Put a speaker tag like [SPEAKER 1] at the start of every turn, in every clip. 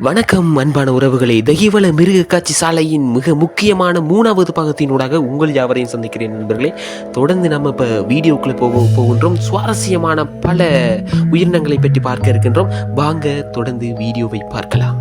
[SPEAKER 1] வணக்கம் அன்பான உறவுகளே, தகிவல மிருக காட்சி சாலையின் மிக முக்கியமான 3வது பாகத்தினூடாக உங்கள் யாவரையும் சந்திக்கிறேன் நண்பர்களே. தொடர்ந்து நம்ம இப்போ வீடியோக்குள்ளே போகின்றோம். சுவாரஸ்யமான பல உயிரினங்களை பற்றி பார்க்க இருக்கின்றோம். வாங்க தொடர்ந்து வீடியோவை பார்க்கலாம்.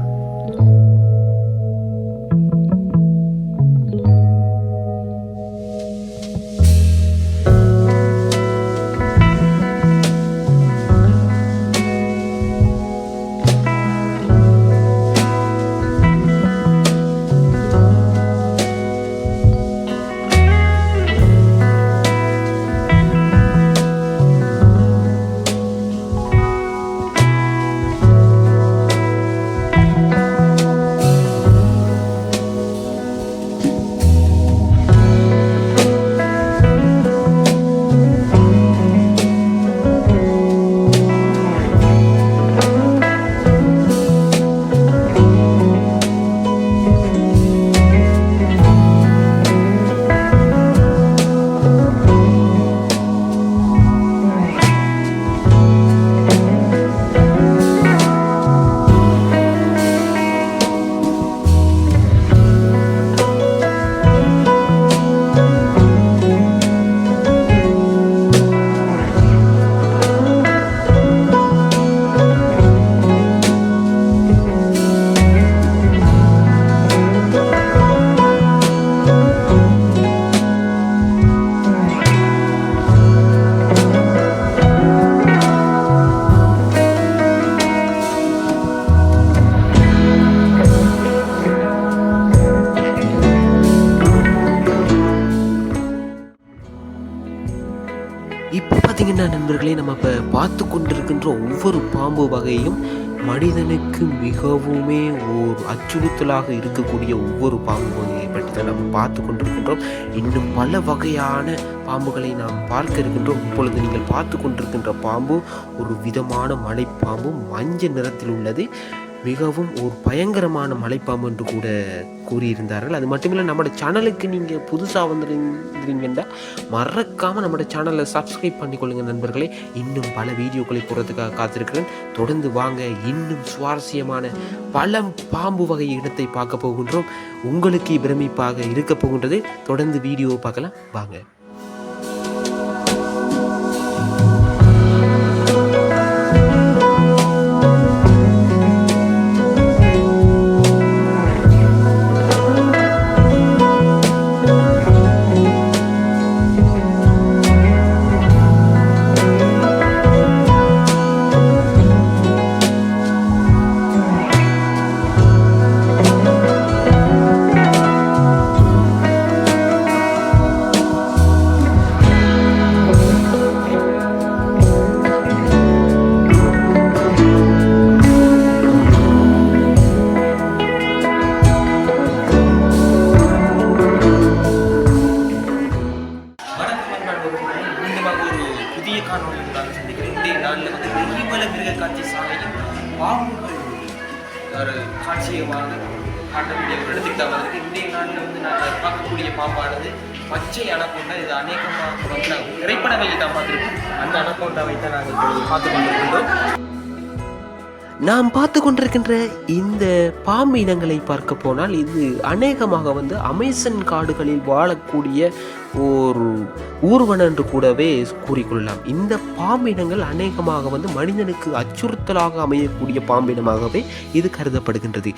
[SPEAKER 1] இப்போ பார்த்தீங்கன்னா நண்பர்களே, நம்ம இப்போ பார்த்து கொண்டிருக்கின்ற ஒவ்வொரு பாம்பு வகையும் மனிதனுக்கு மிகவுமே ஒரு அச்சுறுத்தலாக இருக்கக்கூடிய ஒவ்வொரு பாம்பு வகையை பற்றி தான் நம்ம பார்த்து கொண்டிருக்கின்றோம். இன்னும் பல வகையான பாம்புகளை நாம் பார்க்க இருக்கின்றோம். இப்பொழுது நீங்கள் பார்த்து கொண்டிருக்கின்ற பாம்பு ஒரு விதமான மலைப்பாம்பு, மஞ்சள் நிறத்தில் உள்ளது. மிகவும் ஒரு பயங்கரமான மலைப்பாம்பு என்று கூட கூறியிருந்தார்கள். அது மட்டுமில்லை, நம்மளோட சேனலுக்கு நீங்கள் புதுசாக வந்துருந்தீங்கன்னா மறக்காமல் நம்மளோட சேனலை சப்ஸ்கிரைப் பண்ணிக்கொள்ளுங்கள் நண்பர்களே. இன்னும் பல வீடியோக்களை போகிறதுக்காக காத்திருக்கிறேன். தொடர்ந்து வாங்க, இன்னும் சுவாரஸ்யமான பல பாம்பு வகை இடத்தை பார்க்க போகின்றோம். உங்களுக்கு பிரமிப்பாக இருக்க போகின்றது. தொடர்ந்து வீடியோவை பார்க்கலாம் வாங்க. புதிய காணொலிகளாக சந்திக்கிறேன். இன்றைய நாளில் வந்து தகிவல மிருக காட்சி சாலையின் பாம்புகள் ஒரு காட்சியமாக காட்டக்கூடிய ஒரு இடத்துக்கு தான் வந்திருக்கு. இன்றைய நாளில் வந்து நாங்கள் பார்க்கக்கூடிய பாம்பானது பச்சை அனகோண்டா. இது அநேகமாக வந்து நாங்கள் திரைப்படங்களில் தான் பார்த்துருக்கோம். அந்த அனகோண்டாவை தான் நாங்கள் இப்பொழுது பார்த்து கொண்டிருக்கின்றோம். நாம் பார்த்து கொண்டிருக்கின்ற இந்த பாம்பு இனங்களை பார்க்க போனால் இது அநேகமாக வந்து அமேசான் காடுகளில் வாழக்கூடிய ஒரு ஊர்வன என்று கூடவே கூறிக்கொள்ளலாம். இந்த பாம்பினங்கள் அநேகமாக வந்து மனிதனுக்கு அச்சுறுத்தலாக அமையக்கூடிய பாம்பினமாகவே இது கருதப்படுகின்றது.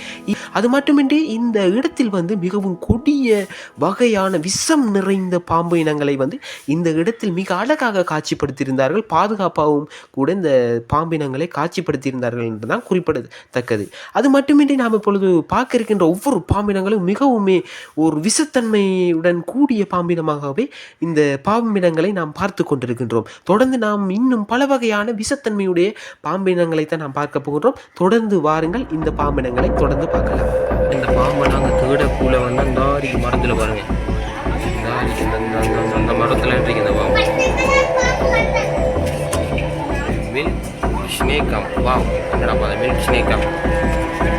[SPEAKER 1] அது மட்டுமின்றி இந்த இடத்தில் வந்து மிகவும் கொடிய வகையான விஷம் நிறைந்த பாம்பு இனங்களை வந்து இந்த இடத்தில் மிக அழகாக காட்சிப்படுத்தியிருந்தார்கள். பாதுகாப்பாகவும் கூட இந்த பாம்பினங்களை காட்சிப்படுத்தியிருந்தார்கள் என்றுதான் குறிப்பிடத்தக்கது. அது மட்டுமின்றி நாம் இப்பொழுது பார்க்க இருக்கின்ற ஒவ்வொரு பாம்பினங்களும் மிகவுமே ஒரு விஷத்தன்மையுடன் கூடிய பாம்பினமாக இந்த பாம்பினங்களை நாம் பார்த்து கொண்டிருக்கின்றோம். தொடர்ந்து நாம் இன்னும் பல வகையான விஷத்தன்மையுடைய பாம்பினங்களை தான் நாம் பார்க்க போகின்றோம். தொடர்ந்து வாருங்கள், இந்த பாம்பினங்களை தொடர்ந்து பார்க்கலாம். இந்த பாம்பை நாங்கள் தேடக்கூட வந்து நாரிக்கு மரத்தில் பாருங்க, அந்த மரத்தில் இருக்கு இந்த பாம்பு. மில்க் ஸ்னேக்கம். வா, என்னடா பாத மில்க் ஸ்னேக்கம்.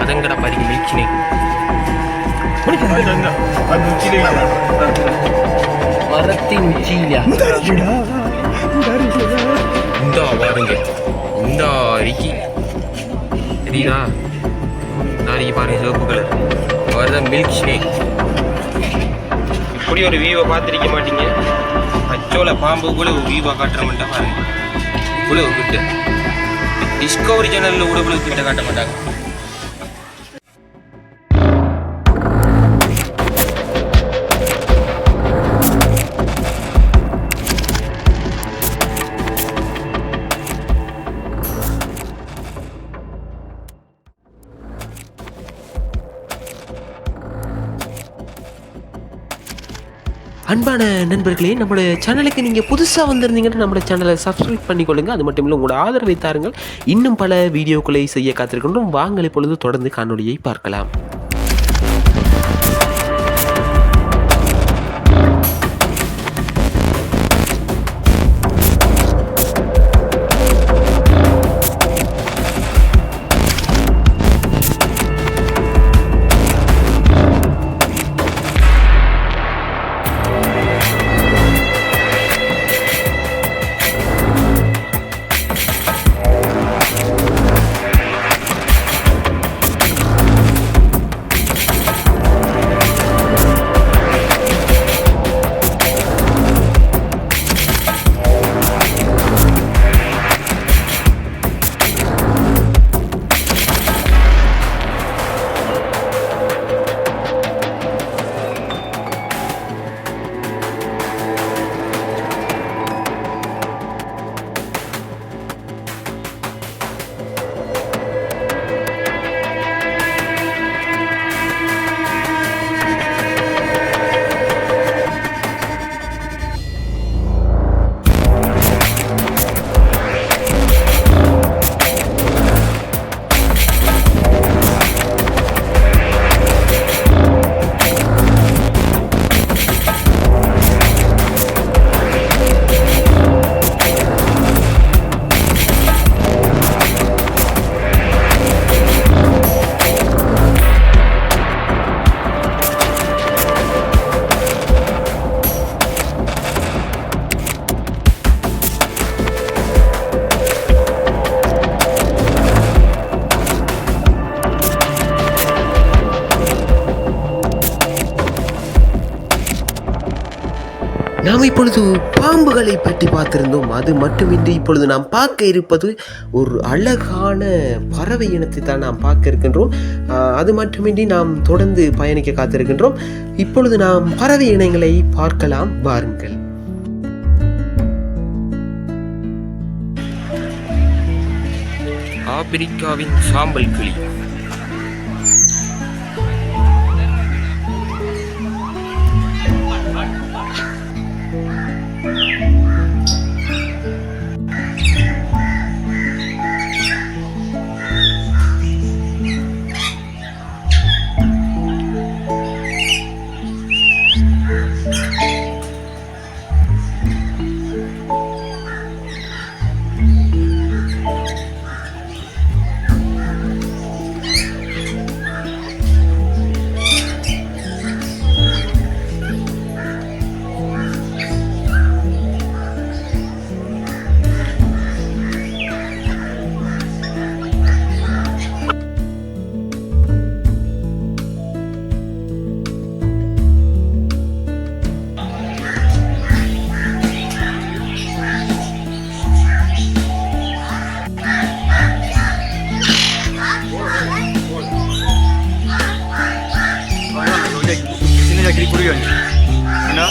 [SPEAKER 1] அதங்கடா பாருங்க, மில்க் ஸ்னேக். மரத்தின் உச்சியில இந்த பாருங்க, இந்த அரிக்கி தெரியுதா? பாருங்க, சிவப்பு கலர். அவர் தான் மில்க் ஷேக். இப்படி ஒரு வியூவை பார்த்துருக்க மாட்டீங்க. அச்சோல பாம்பு கூட ஒரு வியூவை காட்டுற மாட்டா பாருங்க. இவ்வளவு கிட்ட டிஸ்கவரி சேனலில் கூட இவ்வளவு கிட்ட காட்ட மாட்டாங்க.
[SPEAKER 2] அன்பான நண்பர்களே, நம்மளோட சேனலுக்கு நீங்கள் புதுசாக வந்திருந்தீங்கன்னா நம்மளோட சேனலை சப்ஸ்கிரைப் பண்ணிக்கொள்ளுங்க. அது மட்டும் இல்லை, உங்களோட ஆதரவை தாருங்கள். இன்னும் பல வீடியோக்களை செய்ய காத்திருக்கின்றோம். வாங்கள் இப்பொழுது தொடர்ந்து காணொளியை பார்க்கலாம். நாம் இப்பொழுது பாம்புகளை பற்றி பார்த்திருந்தோம். அது மட்டுமின்றி இப்பொழுது நாம் பார்க்க இருப்பது ஒரு அழகான பறவை இனத்தை தான் நாம் பார்க்க இருக்கின்றோம். அது மட்டுமின்றி நாம் தொடர்ந்து பயணிக்க காத்திருக்கின்றோம். இப்பொழுது நாம் பறவை இனங்களை பார்க்கலாம், வாருங்கள்.
[SPEAKER 1] ஆப்பிரிக்காவின் சாம்பல் கிளி.
[SPEAKER 3] Aquele curiano. Não?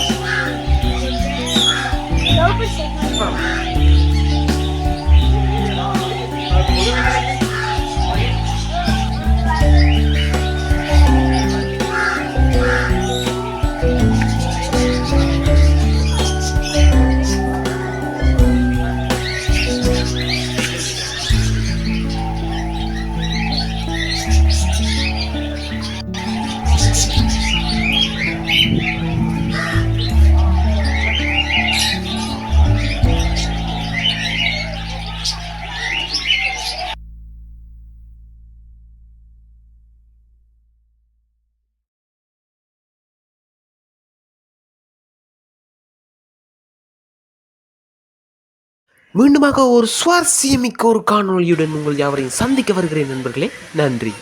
[SPEAKER 2] மீண்டுமாக ஒரு சுவாரஸ்யமிக்க ஒரு காணொளியுடன் உங்கள் யாவரையும் சந்திக்க வருகிறேன் நண்பர்களே. நன்றி.